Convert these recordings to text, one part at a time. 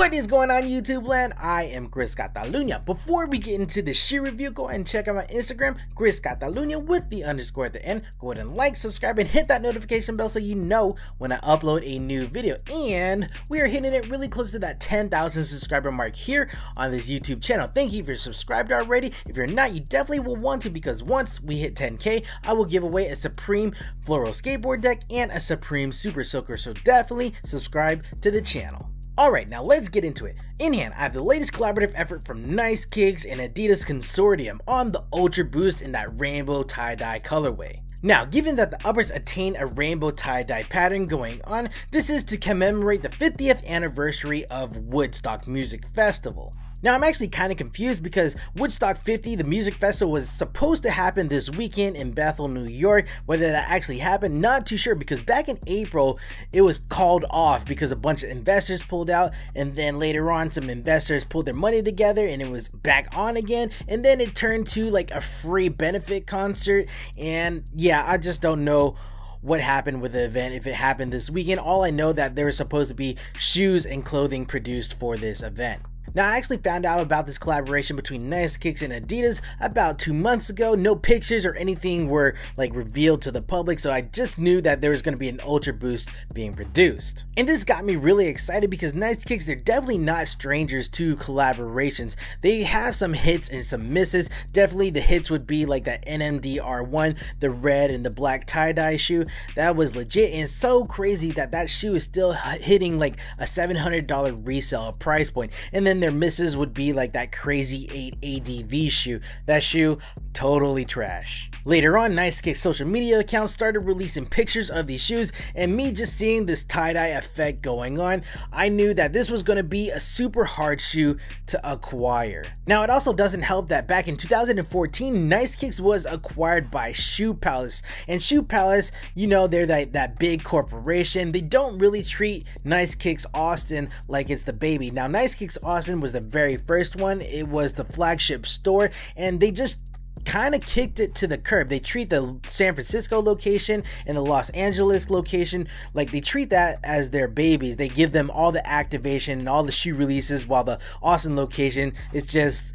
What is going on, YouTube land? I am Chris Catalunya. Before we get into the shoe review, go ahead and check out my Instagram, Chris Catalunya with the underscore at the end. Go ahead and like, subscribe, and hit that notification bell so you know when I upload a new video. And we are hitting it really close to that 10,000 subscriber mark here on this YouTube channel. Thank you if you're subscribed already. If you're not, you definitely will want to, because once we hit 10K, I will give away a Supreme Floral Skateboard Deck and a Supreme Super Soaker. So definitely subscribe to the channel. Alright, now let's get into it. In hand, I have the latest collaborative effort from Nice Kicks and Adidas Consortium on the Ultraboost in that rainbow tie-dye colorway. Now, given that the uppers attain a rainbow tie-dye pattern going on, this is to commemorate the 50th anniversary of Woodstock Music Festival. Now, I'm actually kind of confused because Woodstock 50, the music festival, was supposed to happen this weekend in Bethel, New York. Whether that actually happened, not too sure, because back in April, it was called off because a bunch of investors pulled out, and then later on, some investors pulled their money together and it was back on again, and then it turned to like a free benefit concert. And yeah, I just don't know what happened with the event, if it happened this weekend. All I know that there was supposed to be shoes and clothing produced for this event. Now, I actually found out about this collaboration between Nice Kicks and Adidas about 2 months ago. No pictures or anything were like revealed to the public, so I just knew that there was going to be an Ultraboost being produced. And this got me really excited because Nice Kicks, they're definitely not strangers to collaborations. They have some hits and some misses. Definitely the hits would be like that NMD R1, the red and the black tie-dye shoe. That was legit, and so crazy that that shoe is still hitting like a $700 resale price point. And then their misses would be like that crazy 8 ADV shoe. That shoe, totally trash. Later on, Nice Kicks social media accounts started releasing pictures of these shoes, and me just seeing this tie-dye effect going on, I knew that this was going to be a super hard shoe to acquire. Now, it also doesn't help that back in 2014, Nice Kicks was acquired by Shoe Palace, and Shoe Palace, you know, they're that big corporation. They don't really treat Nice Kicks Austin like it's the baby. Now, Nice Kicks Austin was the very first one. It was the flagship store, and they just kind of kicked it to the curb. They treat the San Francisco location and the Los Angeles location like they treat that as their babies. They give them all the activation and all the shoe releases, while the Austin location is just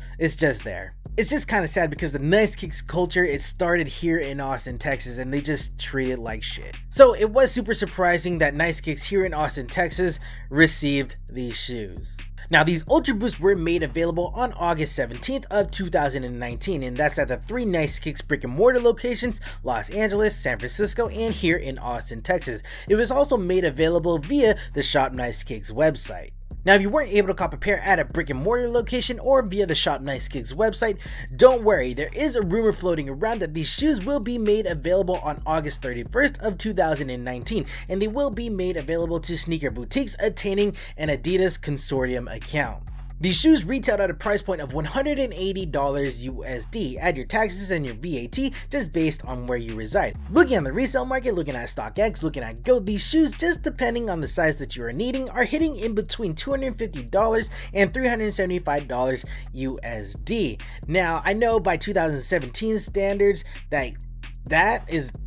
there. It's just kind of sad because the Nice Kicks culture, it started here in Austin, Texas, and they just treat it like shit. So it was super surprising that Nice Kicks here in Austin, Texas received these shoes. Now, these Ultraboosts were made available on August 17th of 2019, and that's at the 3 Nice Kicks brick and mortar locations: Los Angeles, San Francisco, and here in Austin, Texas. It was also made available via the Shop Nice Kicks website. Now, if you weren't able to cop a pair at a brick and mortar location or via the Shop Nice Kicks website, don't worry, there is a rumor floating around that these shoes will be made available on August 31st of 2019, and they will be made available to sneaker boutiques attaining an Adidas Consortium account. These shoes retailed at a price point of $180 USD. Add your taxes and your VAT just based on where you reside. Looking on the resale market, looking at StockX, looking at Go, these shoes, just depending on the size that you are needing, are hitting in between $250 and $375 USD. Now, I know by 2017 standards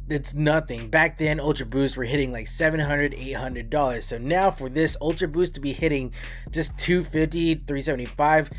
it's nothing. Back then, Ultraboosts were hitting like $700, $800. So now for this Ultraboost to be hitting just $250, $375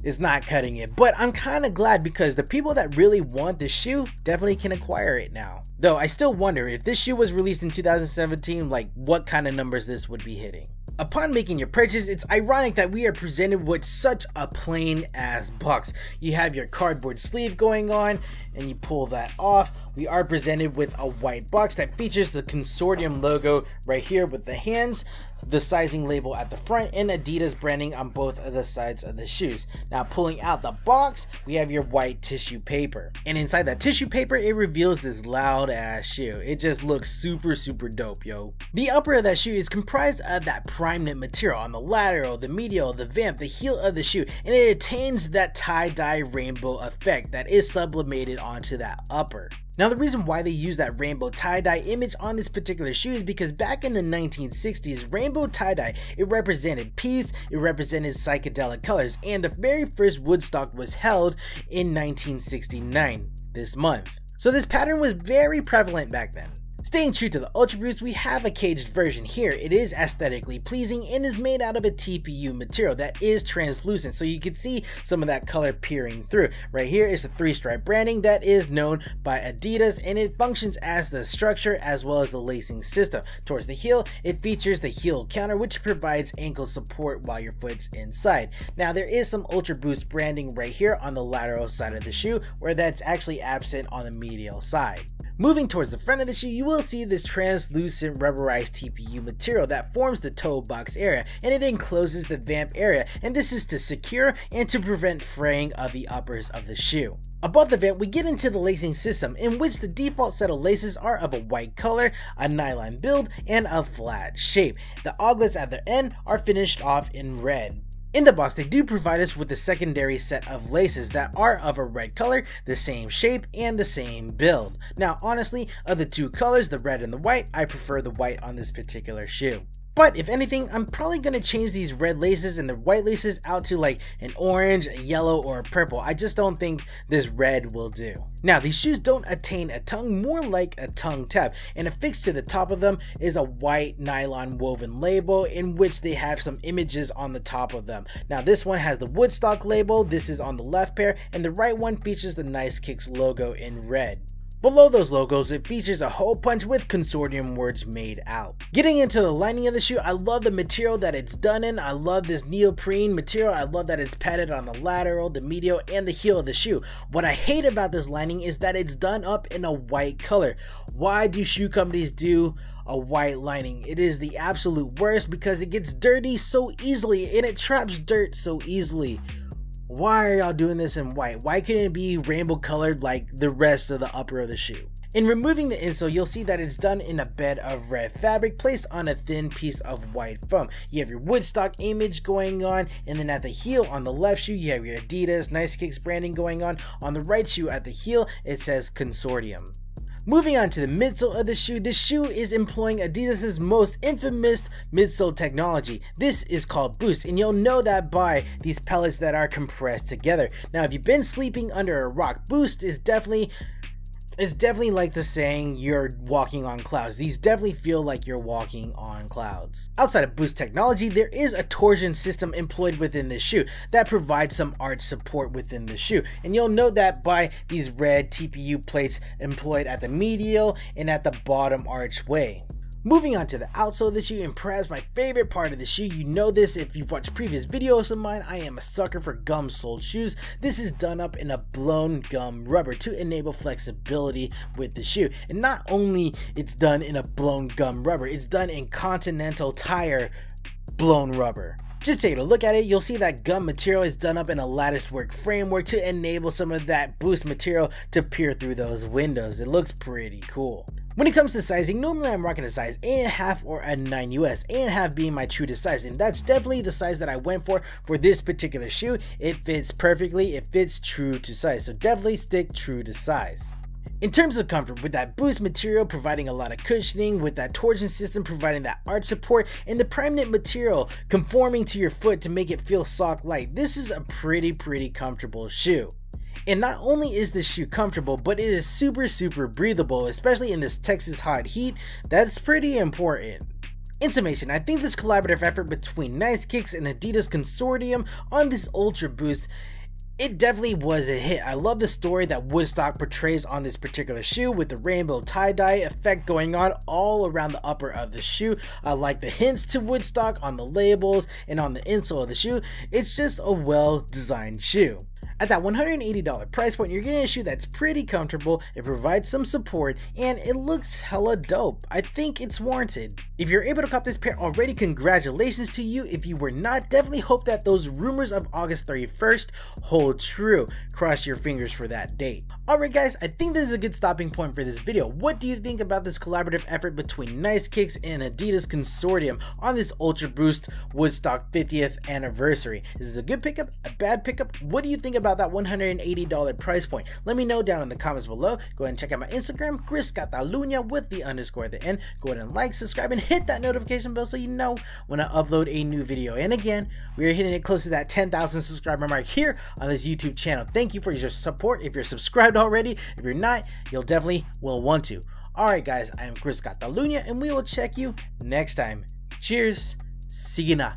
is not cutting it. But I'm kind of glad, because the people that really want this shoe definitely can acquire it now. Though I still wonder, if this shoe was released in 2017, like what kind of numbers this would be hitting. Upon making your purchase, it's ironic that we are presented with such a plain ass box. You have your cardboard sleeve going on, and you pull that off. We are presented with a white box that features the Consortium logo right here with the hands, the sizing label at the front, and Adidas branding on both of the sides of the shoes. Now, pulling out the box, we have your white tissue paper, and inside that tissue paper, it reveals this loud ass shoe. It just looks super dope, yo. The upper of that shoe is comprised of that prime knit material on the lateral, the medial, the vamp, the heel of the shoe, and it attains that tie-dye rainbow effect that is sublimated onto that upper. Now, the reason why they use that rainbow tie-dye image on this particular shoe is because back in the 1960s, rainbow tie-dye, it represented peace, it represented psychedelic colors, and the very first Woodstock was held in 1969, this month. So this pattern was very prevalent back then. Staying true to the Ultraboost, we have a caged version here. It is aesthetically pleasing and is made out of a TPU material that is translucent, so you can see some of that color peering through. Right here is the 3-stripe branding that is known by Adidas, and it functions as the structure as well as the lacing system. Towards the heel, it features the heel counter, which provides ankle support while your foot's inside. Now there is some Ultraboost branding right here on the lateral side of the shoe, where that's actually absent on the medial side. Moving towards the front of the shoe, you will see this translucent rubberized TPU material that forms the toe box area, and it encloses the vamp area, and this is to secure and to prevent fraying of the uppers of the shoe. Above the vamp, we get into the lacing system, in which the default set of laces are of a white color, a nylon build, and a flat shape. The auglets at the end are finished off in red. In the box, they do provide us with a secondary set of laces that are of a red color, the same shape, and the same build. Now, honestly, of the two colors, the red and the white, I prefer the white on this particular shoe. But if anything, I'm probably going to change these red laces and the white laces out to like an orange, a yellow, or a purple. I just don't think this red will do. Now, these shoes don't attain a tongue, more like a tongue tab, and affixed to the top of them is a white nylon woven label in which they have some images on the top of them. Now, this one has the Woodstock label, this is on the left pair, and the right one features the Nice Kicks logo in red. Below those logos, it features a hole punch with Consortium words made out. Getting into the lining of the shoe, I love the material that it's done in. I love this neoprene material. I love that it's padded on the lateral, the medial, and the heel of the shoe. What I hate about this lining is that it's done up in a white color. Why do shoe companies do a white lining? It is the absolute worst because it gets dirty so easily and it traps dirt so easily. Why are y'all doing this in white? Why couldn't it be rainbow colored like the rest of the upper of the shoe? In removing the insole, you'll see that it's done in a bed of red fabric placed on a thin piece of white foam. You have your Woodstock image going on, and then at the heel on the left shoe, you have your Adidas Nice Kicks branding going on. On the right shoe at the heel, it says Consortium. Moving on to the midsole of the shoe, this shoe is employing Adidas's most infamous midsole technology. This is called Boost, and you'll know that by these pellets that are compressed together. Now, if you've been sleeping under a rock, Boost is definitely like the saying you're walking on clouds. These definitely feel like you're walking on clouds. Outside of Boost technology, there is a torsion system employed within the shoe that provides some arch support within the shoe. And you'll know that by these red TPU plates employed at the medial and at the bottom archway. Moving on to the outsole of the shoe, and perhaps my favorite part of the shoe. You know this if you've watched previous videos of mine. I am a sucker for gum soled shoes. This is done up in a blown gum rubber to enable flexibility with the shoe. And not only it's done in a blown gum rubber, it's done in Continental Tire blown rubber. Just take a look at it, you'll see that gum material is done up in a lattice work framework to enable some of that Boost material to peer through those windows. It looks pretty cool. When it comes to sizing, normally I'm rocking a size 8.5 or a 9 US, 8.5 being my true to size, and that's definitely the size that I went for this particular shoe. It fits perfectly, it fits true to size, so definitely stick true to size. In terms of comfort, with that Boost material providing a lot of cushioning, with that torsion system providing that arch support, and the prime knit material conforming to your foot to make it feel sock light, this is a pretty comfortable shoe. And not only is this shoe comfortable, but it is super breathable, especially in this Texas hot heat. That's pretty important. In summation, I think this collaborative effort between Nice Kicks and Adidas Consortium on this Ultraboost, it definitely was a hit. I love the story that Woodstock portrays on this particular shoe with the rainbow tie-dye effect going on all around the upper of the shoe. I like the hints to Woodstock on the labels and on the insole of the shoe. It's just a well-designed shoe. At that $180 price point, you're getting a shoe that's pretty comfortable, it provides some support, and it looks hella dope. I think it's warranted. If you're able to cop this pair already, congratulations to you. If you were not, definitely hope that those rumors of August 31st hold true. Cross your fingers for that date. Alright guys, I think this is a good stopping point for this video. What do you think about this collaborative effort between Nice Kicks and Adidas Consortium on this Ultraboost Woodstock 50th anniversary? Is this a good pickup, a bad pickup? What do you think about that $180 price point? Let me know down in the comments below. Go ahead and check out my Instagram, Chris Catalunya with the underscore at the end. Go ahead and like, subscribe, and hit that notification bell so you know when I upload a new video. And again, we are hitting it close to that 10,000 subscriber mark here on this YouTube channel. Thank you for your support. If you're subscribed already, if you're not, you'll definitely will want to. Alright guys, I am Chris Catalunya and we will check you next time. Cheers, sige na.